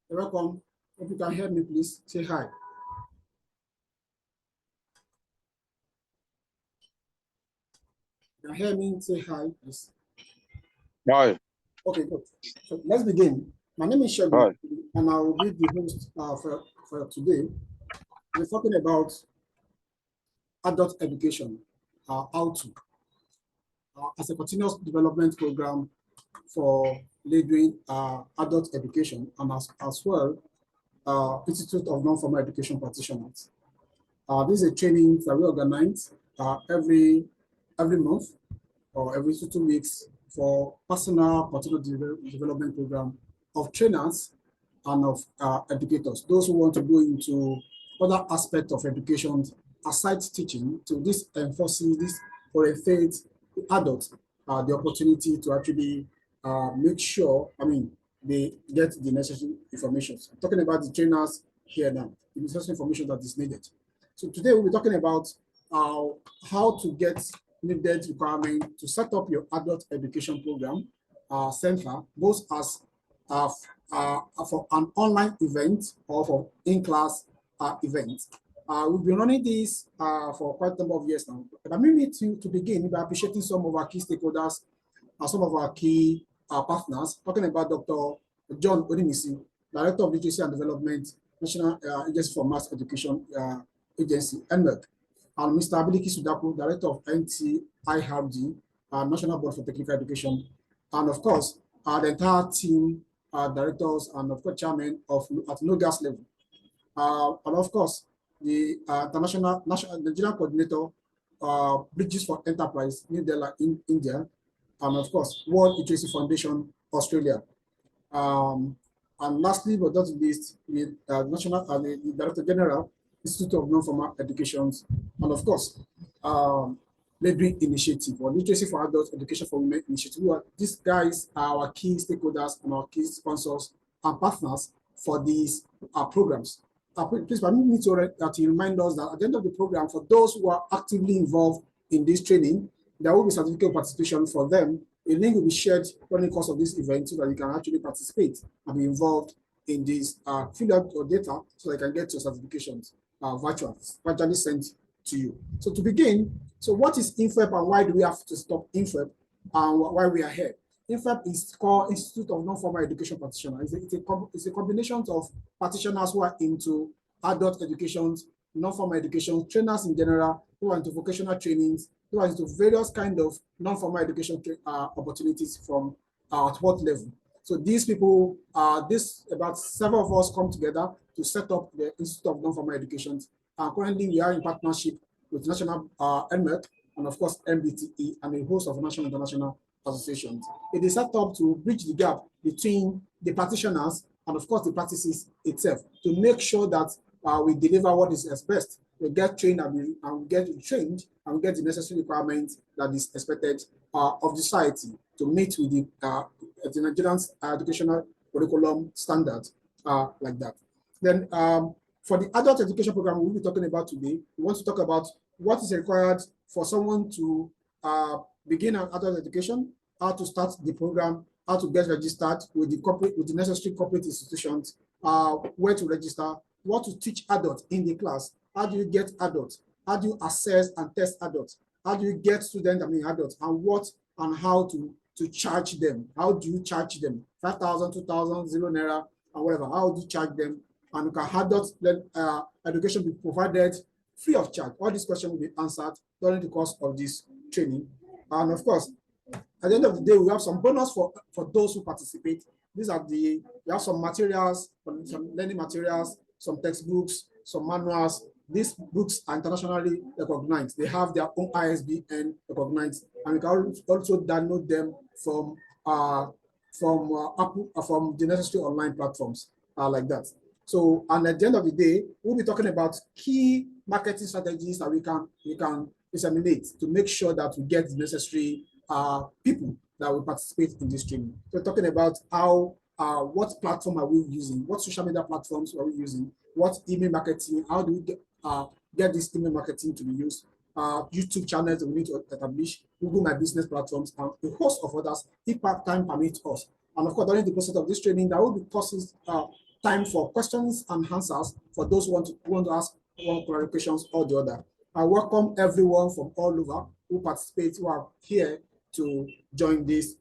You're welcome. If you can hear me, please say hi. You can hear me, say hi, please. Hi. Okay, good. So let's begin. My name is Segun, and I will be the host for today. We're talking about adult education, how to, as a continuous development program for Ladewin Adult Education, and as well, Institute of Non-Formal Education Practitioners. This is a training that we organize every month or every 2 weeks for personal continuous development program of trainers and of educators, those who want to go into other aspects of education aside teaching. To this enforces this orientate adults the opportunity to actually make sure, they get the necessary information. I'm talking about the trainers here now, the necessary information that is needed. So today we'll be talking about how to get needed requirement to set up your adult education program center, both as for an online event or for in-class event. We've been running this for quite a number of years now. But I mean to begin by appreciating some of our key stakeholders and some of our key partners, talking about Dr. John Odimisi, Director of Literacy and Development, National Agency for Mass Education Agency, NMEC, and Mr. Abiliki Sudaku, Director of NTIHRD, National Board for Technical Education, and of course, the entire team, directors, and of course, chairman of at no gas level. And of course, the Nigerian coordinator, Bridges for Enterprise, New Delhi in India, and of course, World Literacy Foundation, Australia. And lastly, but not least, the the Director General, Institute of Non-Formal Education, and of course, Ladewin Initiative or Literacy for Adult Education for Women Initiative. These guys are our key stakeholders and our key sponsors and partners for these programs. Please permit me to remind us that at the end of the program, for those who are actively involved in this training, there will be certificate of participation for them. A link will be shared during the course of this event so that you can actually participate and be involved in this. Fill out your data so that you can get your certifications virtually sent to you. So to begin, what is INFEP and why do we have to stop INFEP and why we are here? INFEP is called Institute of Non-Formal Education Practitioners. It's a combination of practitioners who are into adult education, non-formal education, trainers in general, who are into vocational trainings, who are into various kind of non-formal education opportunities from at what level. So these people, about 7 of us come together to set up the Institute of Non-Formal Education. Currently, we are in partnership with National NMEC and of course MBTE and a host of national and international associations. It is set up to bridge the gap between the practitioners and of course the practices itself to make sure that we deliver what is best. We get trained and we get trained and we get the necessary requirements that is expected of the society to meet with the Nigerian educational curriculum standards like that. Then for the adult education program we'll be talking about today, we want to talk about what is required for someone to begin an adult education, how to start the program, how to get registered with the necessary corporate institutions, where to register, what to teach adults in the class, how do you get adults, how do you assess and test adults, how do you get students, adults, and what and how to charge them. How do you charge them? 5,000, 2,000, 0 naira, and whatever. How do you charge them? And can adult education be provided free of charge? All these questions will be answered during the course of this training. And of course, at the end of the day, we have some bonus for those who participate. We have some materials, some learning materials, some textbooks, some manuals. These books are internationally recognized. They have their own ISBN recognized, and you can also download them from the necessary online platforms like that. So, and at the end of the day, we'll be talking about key marketing strategies that we can disseminate to make sure that we get the necessary people that will participate in this training. So, we're talking about how what platform are we using, what social media platforms are we using, what email marketing, how do we get this email marketing to be used, YouTube channels that we need to establish, Google My Business platforms, and a host of others if time permits us. And of course, during the process of this training, there will be courses time for questions and answers for those who want to ask one clarifications or the other. I welcome everyone from all over who participate, who are here to join this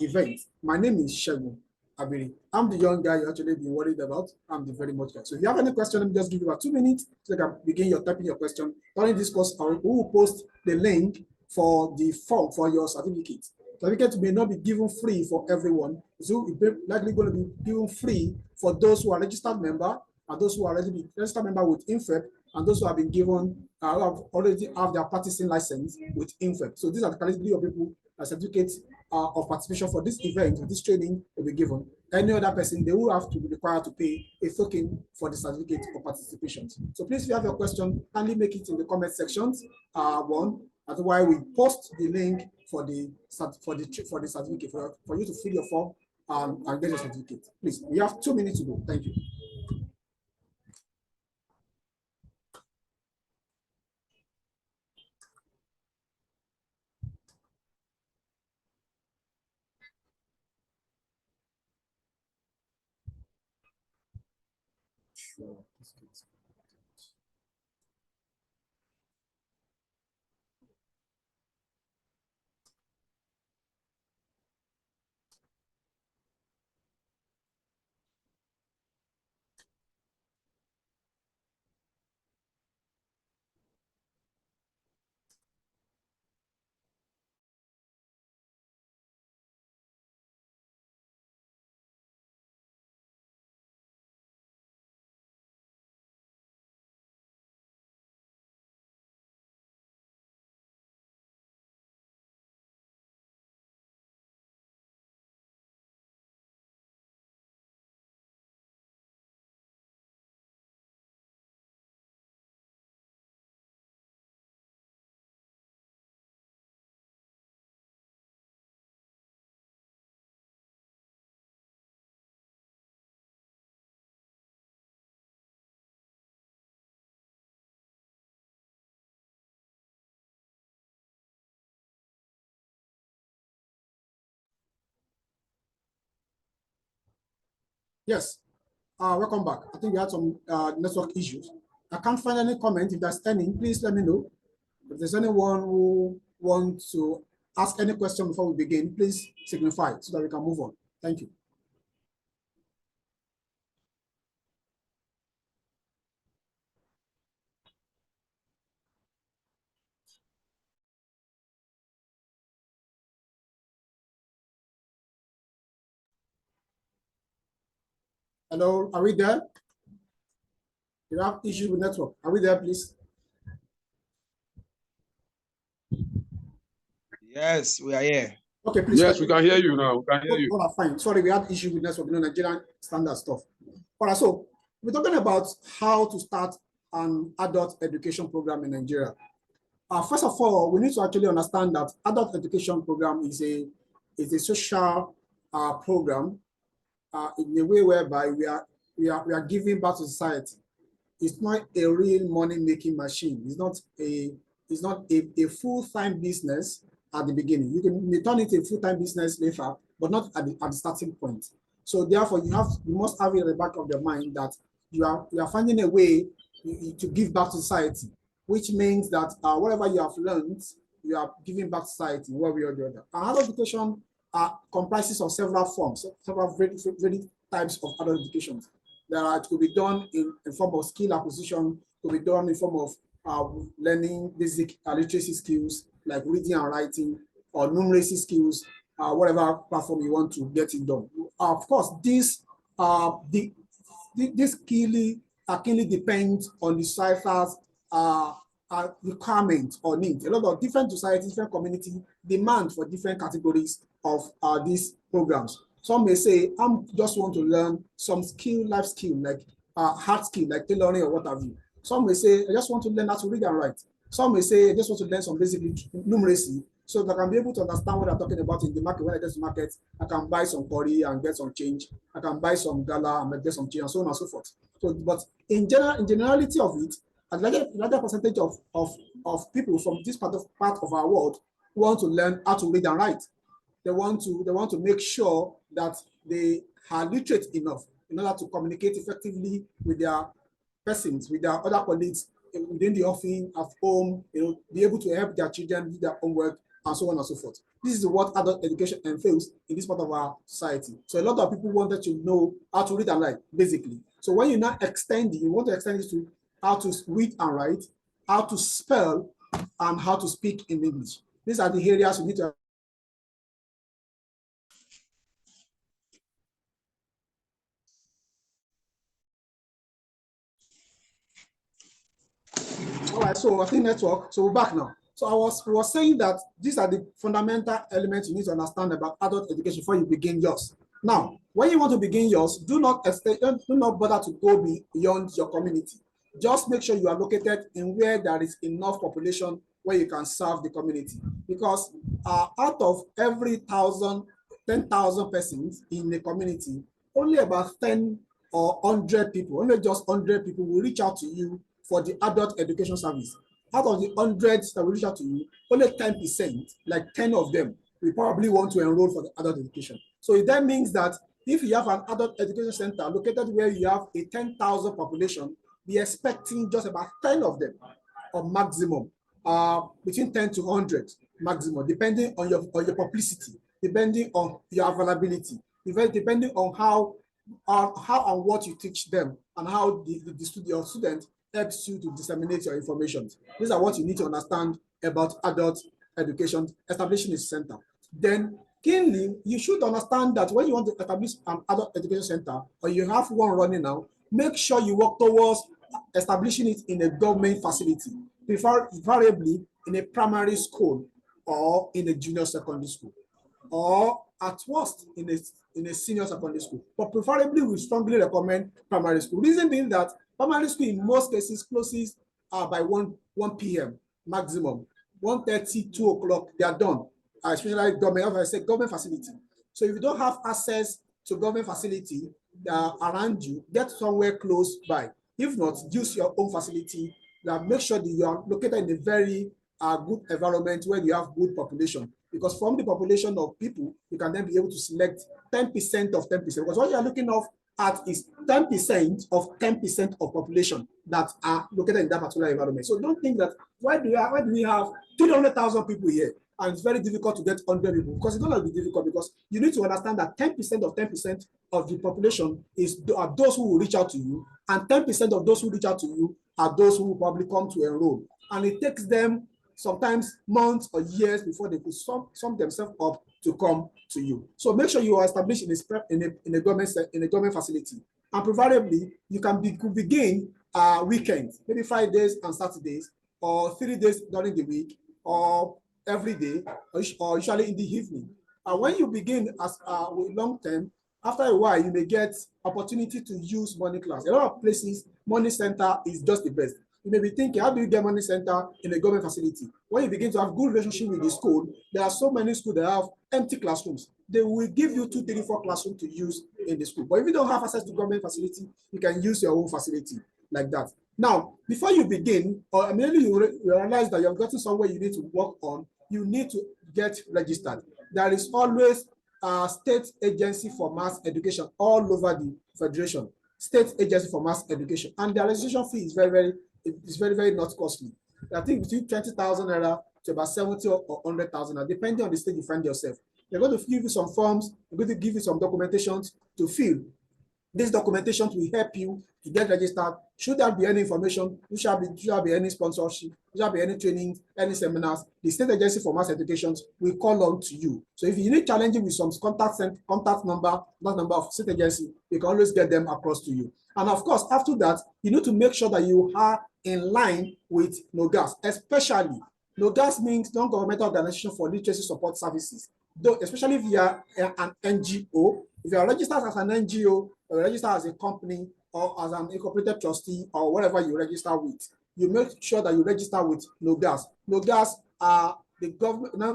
event. My name is Segun Abiri. I'm the young guy you actually been worried about. I'm the very much guy. So if you have any question, let me just give you about 2 minutes so you can begin your typing your question. During this course, we will post the link for the form for your certificate. Certificate may not be given free for everyone. So it's likely going to be given free for those who are registered member and those who are already registered member with INFEP and those who have been given who have already have their practicing license with INFEP. So these are the category of people certificates of participation for this event, this training will be given. Any other person, they will have to be required to pay a token for the certificate of participation. So please, if you have your question, kindly make it in the comment sections. Otherwise, we post the link for the certificate for you to fill your form and get your certificate. Please, we have 2 minutes to go. Thank you. Yes, welcome back. I think we had some network issues. I can't find any comment. If there's any, please let me know. If there's anyone who wants to ask any question before we begin, please signify so that we can move on. Thank you. Hello, are we there? You have issue with network. Are we there, please? Yes, we are here. Okay, please. Yes, we can hear you now. We can hear you. All right, fine. Sorry, we had issue with network, Nigerian standard stuff. All right, so we're talking about how to start an adult education program in Nigeria. First of all, we need to actually understand that adult education program is a social program in a way whereby we are giving back to society. It's not a real money-making machine. It's not a full-time business at the beginning. You may turn it a full-time business later, but not at the starting point. So therefore, you must have it at the back of your mind that you are finding a way to give back to society, which means that whatever you have learned, you are giving back to society one way or the other. Adult education comprises of several forms, several very types of adult education. It could be done in form of skill acquisition, could be done in form of learning basic literacy skills like reading and writing, or numeracy skills, whatever platform you want to get it done. Of course, this keenly depends on the society's requirement or need. A lot of different societies, different communities demand for different categories of these programs. Some may say, I just want to learn some life skill, like hard skill, like tailoring or what have you. Some may say, I just want to learn how to read and write. Some may say, I just want to learn some basic numeracy so that I can be able to understand what I'm talking about in the market. When I get to the market, I can buy some curry and get some change. I can buy some gala and get some change, and so on and so forth. So, but in generality of it, a larger percentage of people from this part of our world want to learn how to read and write. They want to make sure that they are literate enough in order to communicate effectively with their persons, with their other colleagues within the office, at home, be able to help their children do their homework, and so on and so forth. This is what adult education entails in this part of our society. So a lot of people wanted to know how to read and write, basically. So when you now extend it, you want to extend it to how to read and write, how to spell, and how to speak in English. These are the areas you need to. All right, so I think network. So we're back now. So we was saying that these are the fundamental elements you need to understand about adult education before you begin yours. Now, when you want to begin yours, do not bother to go beyond your community. Just make sure you are located in where there is enough population where you can serve the community. Because out of every 10,000 persons in the community, only about 10 or 100 people, only just 100 people will reach out to you for the adult education service. Out of the hundreds that will reach out to you, only 10%, like 10 of them, will probably want to enroll for the adult education. So that means that if you have an adult education center located where you have a 10,000 population, be expecting just about 10 of them, or maximum, between 10 to 100 maximum, depending on your publicity, depending on your availability, depending on how and what you teach them, and how your student helps you to disseminate your information. These are what you need to understand about adult education, establishing a center. Then, keenly, you should understand that when you want to establish an adult education center, or you have one running now, make sure you work towards establishing it in a government facility, preferably in a primary school or in a junior secondary school, or at worst in a senior secondary school. But preferably, we strongly recommend primary school. Reason being that primary school in most cases closes by 1 p.m. maximum. 1:30, 2 o'clock, they are done. Especially government, as I said, government facility. So if you don't have access to government facility around you, get somewhere close by. If not, use your own facility. Make sure that you are located in a very good environment where you have good population. Because from the population of people, you can then be able to select 10% of 10%. Because what you are looking at is 10% of 10% of population that are located in that particular environment. So don't think that why do we have 200,000 people here and it's very difficult to get 100 people? Because it's not be difficult, because you need to understand that 10% of 10% of the population are those who will reach out to you, and 10% of those who reach out to you are those who will probably come to enroll. And it takes them sometimes months or years before they could sum themselves up to come to you. So make sure you are established in a government facility, and preferably you can begin weekends, maybe Fridays and Saturdays, or 3 days during the week, or every day, or usually in the evening. And when you begin as with long term, after a while you may get opportunity to use morning class. A lot of places, morning center is just the best. You may be thinking, how do you get money center in a government facility? When you begin to have good relationship with the school, there are so many schools that have empty classrooms. They will give you 2, 3, 4 classrooms to use in the school. But if you don't have access to government facility, you can use your own facility like that. Now, before you begin, or immediately you realize that you've gotten somewhere you need to work on, you need to get registered. There is always a state agency for mass education all over the federation. State agency for mass education, and the registration fee is very not costly. I think between 20,000 naira to about 70 or 100,000, depending on the state you find yourself. They're going to give you some forms. They're going to give you some documentations to fill. This documentation will help you to get registered. Should there be any information, should there be any sponsorship, should there be any training, any seminars, the State Agency for Mass Education will call on to you. So if you need challenging with some contact number, that number of State Agency, you can always get them across to you. And of course, after that, you need to make sure that you are in line with NOGAS, especially NOGAS means non-governmental organization for literacy support services. Though, especially if you are an NGO, if you are registered as an NGO, or registered as a company, or as an incorporated trustee, or whatever you register with, you make sure that you register with NOGAS. NOGAS are the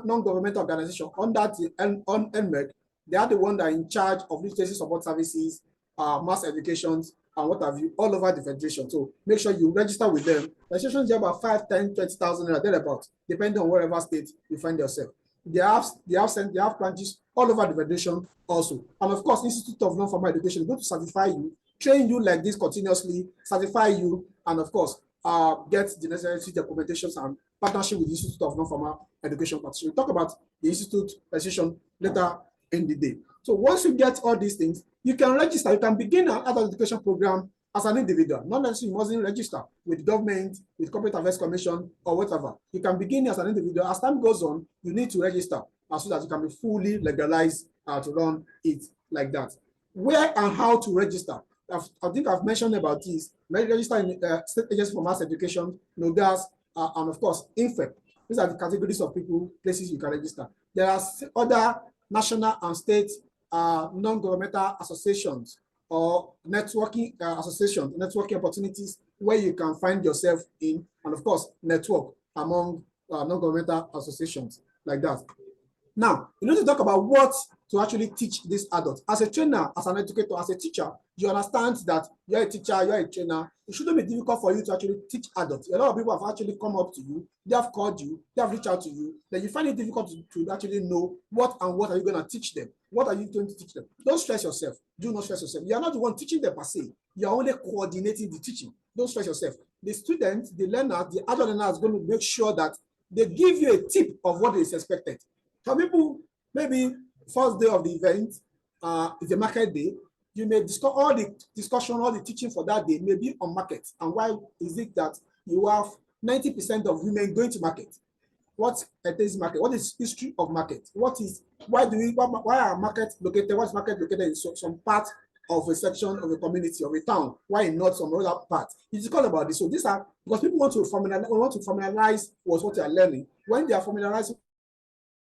non-governmental organization under the NMED. They are the one that are in charge of literacy support services, mass education, and what have you, all over the federation. So make sure you register with them. Registration is about 5, 10, 20,000 naira, thereabout, depending on wherever state you find yourself. They have branches all over the federation also. And of course, Institute of Non-Formal Education is going to certify you, train you like this continuously, certify you, and of course, get the necessary documentations and partnership with the Institute of Non-Formal Education. We'll talk about the Institute registration later in the day. So once you get all these things, you can register. You can begin an adult education program as an individual. Not necessarily you mustn't register with government, with Corporate Affairs Commission, or whatever. You can begin as an individual. As time goes on, you need to register so that you can be fully legalized to run it like that. Where and how to register? I think I've mentioned about this. Register in State Agency for Mass Education, NOGAS, and of course, INFEP. These are the categories of people, places you can register. There are other national and state non-governmental associations or networking associations, networking opportunities where you can find yourself in, and of course, network among non-governmental associations like that. Now, you need to talk about what to actually teach these adults. As a trainer, as an educator, as a teacher, you understand that you're a teacher, you're a trainer. It shouldn't be difficult for you to actually teach adults. A lot of people have actually come up to you, they have called you, they have reached out to you, then you find it difficult to actually know what are you going to teach them? What are you going to teach them? Don't stress yourself. Do not stress yourself. You are not the one teaching them per se. You are only coordinating the teaching. Don't stress yourself. The student, the learner, the adult learner is going to make sure that they give you a tip of what is expected. Some people, maybe first day of the event is a market day. You may discuss all the discussion, all the teaching for that day may be on market. And why is it that you have 90% of women going to market? What is market? What is history of market? Why are markets located? What's market located in some part of a section of a community of a town? Why not some other part? It's all about this. So these are because people want to formalize what they are learning. When they are formalizing